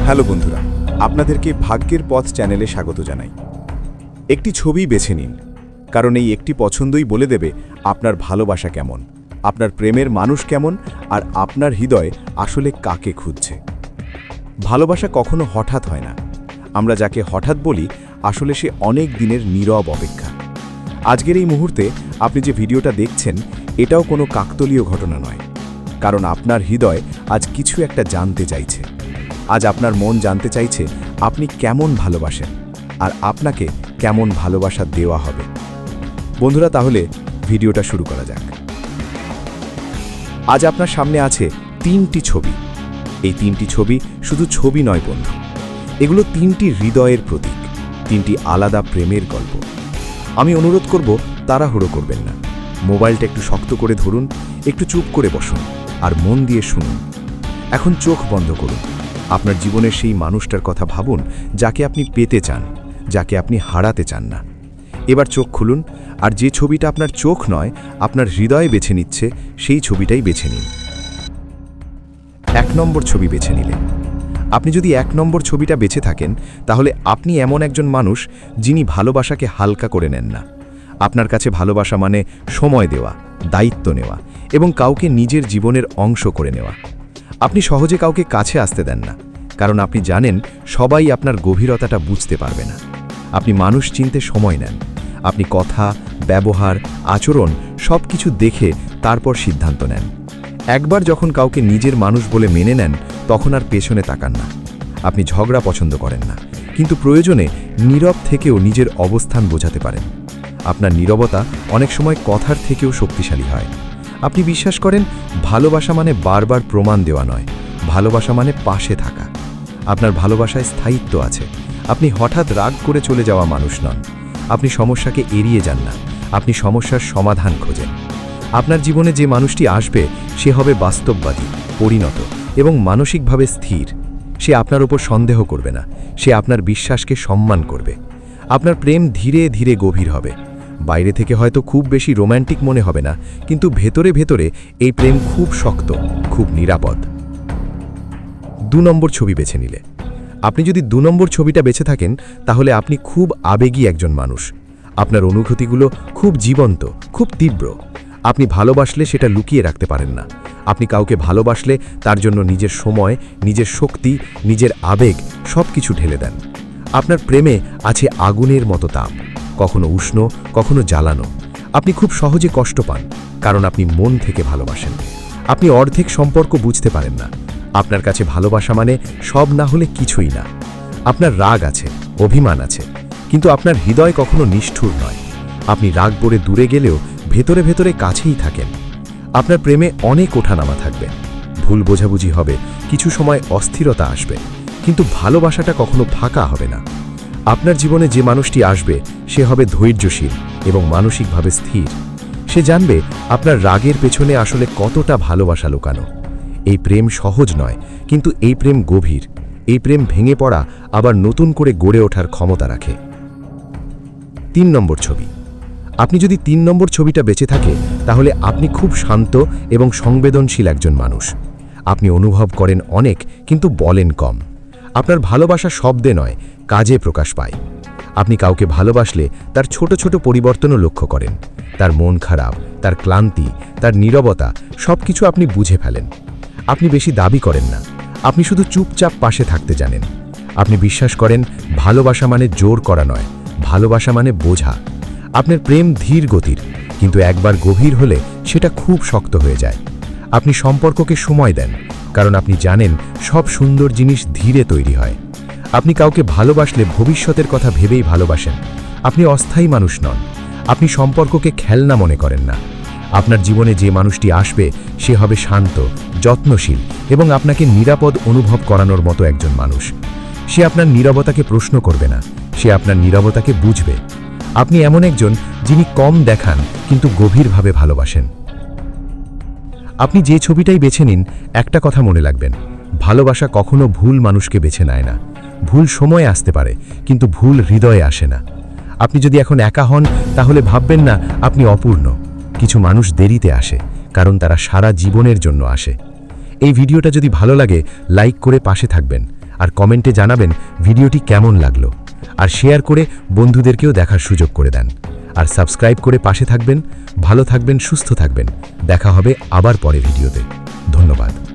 Hello বন্ধুরা, আপনাদেরকে ভাগ্যের পথ চ্যানেলে স্বাগত জানাই। একটি ছবি বেছে নিন, কারণ এই একটি পছন্দই বলে দেবে আপনার ভালোবাসা কেমন, আপনার প্রেমের মানুষ কেমন, আর আপনার হৃদয় আসলে কাকে খুঁজছে। ভালোবাসা কখনো হঠাৎ হয় না। আমরা যাকে হঠাৎ বলি, আসলে সে অনেক দিনের নীরব অপেক্ষা। আজকের এই মুহূর্তে আপনি যে ভিডিওটা দেখছেন, এটাও কোনো কাকতালীয় ঘটনা নয়, কারণ আপনার হৃদয় আজ কিছু একটা জানতে চাইছে। আজ আপনার মন জানতে চাইছে আপনি কেমন ভালোবাসেন, আর আপনাকে কেমন ভালোবাসা দেওয়া হবে। বন্ধুরা, তাহলে ভিডিওটা শুরু করা যাক। আজ আপনার সামনে আছে 3টি ছবি। এই 3টি ছবি শুধু ছবি নয় বন্ধু, এগুলো 3টি হৃদয়ের প্রতীক, 3টি আলাদা প্রেমের গল্প। আমি অনুরোধ করব, তাড়াহুড়ো করবেন না। মোবাইলটা একটু শক্ত করে ধরুন, একটু চুপ করে বসুন, আর মন দিয়ে শুনুন। এখন চোখ বন্ধ করুন। আপনার জীবনের সেই মানুষটার কথা ভাবুন, যাকে আপনি পেতে চান, যাকে আপনি হারাতে চান না। এবার চোখ খুলুন, আর যে ছবিটা আপনার চোখ নয়, আপনার হৃদয় বেছে নিচ্ছে, সেই ছবিটাই বেছে নিন। 1 নম্বর ছবি বেছে নিলেন। আপনি যদি 1 নম্বর ছবিটা বেছে থাকেন, তাহলে আপনি এমন একজন মানুষ যিনি ভালোবাসাকে হালকা করে নেন না। আপনার কাছে ভালোবাসা মানে সময় দেওয়া, দায়িত্ব নেওয়া এবং কাউকে নিজের জীবনের অংশ করে নেওয়া। আপনি সহজে কাউকে কাছে আসতে দেন না, কারণ আপনি জানেন সবাই আপনার গভীরতাটা বুঝতে পারবে না। আপনি মানুষ চিনতে সময় নেন। আপনি কথা, ব্যবহার, আচরণ সব কিছু দেখে তারপর সিদ্ধান্ত নেন। একবার যখন কাউকে নিজের মানুষ বলে মেনে নেন, তখন আর পেছনে তাকান না। আপনি ঝগড়া পছন্দ করেন না, কিন্তু প্রয়োজনে নীরব থেকেও নিজের অবস্থান বোঝাতে পারেন। আপনার নীরবতা অনেক সময় কথার থেকেও শক্তিশালী হয়। আপনি বিশ্বাস করেন ভালোবাসা মানে বারবার প্রমাণ দেওয়া নয়, ভালোবাসা মানে পাশে থাকা। আপনার ভালোবাসায় স্থায়িত্ব আছে। আপনি হঠাৎ রাগ করে চলে যাওয়া মানুষ নন। আপনি সমস্যাকে এড়িয়ে যান না, আপনি সমস্যার সমাধান খোঁজেন। আপনার জীবনে যে মানুষটি আসবে, সে হবে বাস্তববাদী, পরিণত এবং মানসিকভাবে স্থির। সে আপনার উপর সন্দেহ করবে না, সে আপনার বিশ্বাসকে সম্মান করবে। আপনার প্রেম ধীরে ধীরে গভীর হবে। বাইরে থেকে হয়তো খুব বেশি রোম্যান্টিক মনে হবে না, কিন্তু ভেতরে ভেতরে এই প্রেম খুব শক্ত, খুব নিরাপদ। 2 নম্বর ছবি বেছে নিলে। আপনি যদি 2 নম্বর ছবিটা বেছে থাকেন, তাহলে আপনি খুব আবেগী একজন মানুষ। আপনার অনুভূতিগুলো খুব জীবন্ত, খুব তীব্র। আপনি ভালোবাসলে সেটা লুকিয়ে রাখতে পারেন না। আপনি কাউকে ভালোবাসলে তার জন্য নিজের সময়, নিজের শক্তি, নিজের আবেগ সব কিছু ঢেলে দেন। আপনার প্রেমে আছে আগুনের মতো তাপ, কখনো উষ্ণ, কখনো জ্বালানো। আপনি খুব সহজে কষ্ট পান, কারণ আপনি মন থেকে ভালোবাসেন। আপনি অর্ধেক সম্পর্ক বুঝতে পারেন না। আপনার কাছে ভালোবাসা মানে সব না হলে কিছুই না। আপনার রাগ আছে, অভিমান আছে, কিন্তু আপনার হৃদয় কখনো নিষ্ঠুর নয়। আপনি রাগ করে দূরে গেলেও ভেতরে ভেতরে কাছেই থাকেন। আপনার প্রেমে অনেক ওঠানামা থাকবে, ভুল বোঝাবুঝি হবে, কিছু সময় অস্থিরতা আসবে, কিন্তু ভালোবাসাটা কখনো ফাঁকা হবে না। আপনার জীবনে যে মানুষটি আসবে, সে হবে ধৈর্যশীল এবং মানসিকভাবে স্থির। সে জানবে আপনার রাগের পেছনে আসলে কতটা ভালোবাসা লুকানো। এই প্রেম সহজ নয়, কিন্তু এই প্রেম গভীর। এই প্রেম ভেঙে পড়া আবার নতুন করে গড়ে ওঠার ক্ষমতা রাখে। 3 নম্বর ছবি। আপনি যদি 3 নম্বর ছবিটা বেঁচে থাকে, তাহলে আপনি খুব শান্ত এবং সংবেদনশীল একজন মানুষ। আপনি অনুভব করেন অনেক, কিন্তু বলেন কম। আপনার ভালোবাসা শব্দে নয়, কাজে প্রকাশ পায়। আপনি কাউকে ভালোবাসলে তার ছোট ছোট পরিবর্তনও লক্ষ্য করেন। তার মন খারাপ, তার ক্লান্তি, তার নীরবতা সব কিছু আপনি বুঝে ফেলেন। আপনি বেশি দাবি করেন না, আপনি শুধু চুপচাপ পাশে থাকতে জানেন। আপনি বিশ্বাস করেন ভালোবাসা মানে জোর করা নয়, ভালোবাসা মানে বোঝা। আপনার প্রেম ধীর গতির, কিন্তু একবার গভীর হলে সেটা খুব শক্ত হয়ে যায়। আপনি সম্পর্ককে সময় দেন, কারণ আপনি জানেন সব সুন্দর জিনিস ধীরে তৈরি হয়। আপনি কাউকে ভালোবাসলে ভবিষ্যতের কথা ভেবেই ভালোবাসেন। আপনি অস্থায়ী মানুষ নন। আপনি সম্পর্ককে খেলনা মনে করেন না। আপনার জীবনে যে মানুষটি আসবে, সে হবে শান্ত, যত্নশীল এবং আপনাকে নিরাপদ অনুভব করানোর মতো একজন মানুষ। সে আপনার নীরবতাকে প্রশ্ন করবে না, সে আপনার নীরবতাকে বুঝবে। আপনি এমন একজন যিনি কম দেখান, কিন্তু গভীরভাবে ভালোবাসেন। আপনি যে ছবিটাই বেছে নিন, একটা কথা মনে রাখবেন, ভালোবাসা কখনো ভুল মানুষকে বেছে নেয় না। ভুল সময়ে আসতে পারে, কিন্তু ভুল হৃদয়ে আসে না। আপনি যদি এখন একা হন, তাহলে ভাববেন না আপনি অপূর্ণ। কিছু মানুষ দেরিতে আসে, কারণ তারা সারা জীবনের জন্য আসে। এই ভিডিওটা যদি ভালো লাগে, লাইক করে পাশে থাকবেন, আর কমেন্টে জানাবেন ভিডিওটি কেমন লাগলো, আর শেয়ার করে বন্ধুদেরকেও দেখার সুযোগ করে দেন। আর সাবস্ক্রাইব করে পাশে থাকবেন। ভালো থাকবেন, সুস্থ থাকবেন। দেখা হবে আবার পরে ভিডিওতে। ধন্যবাদ।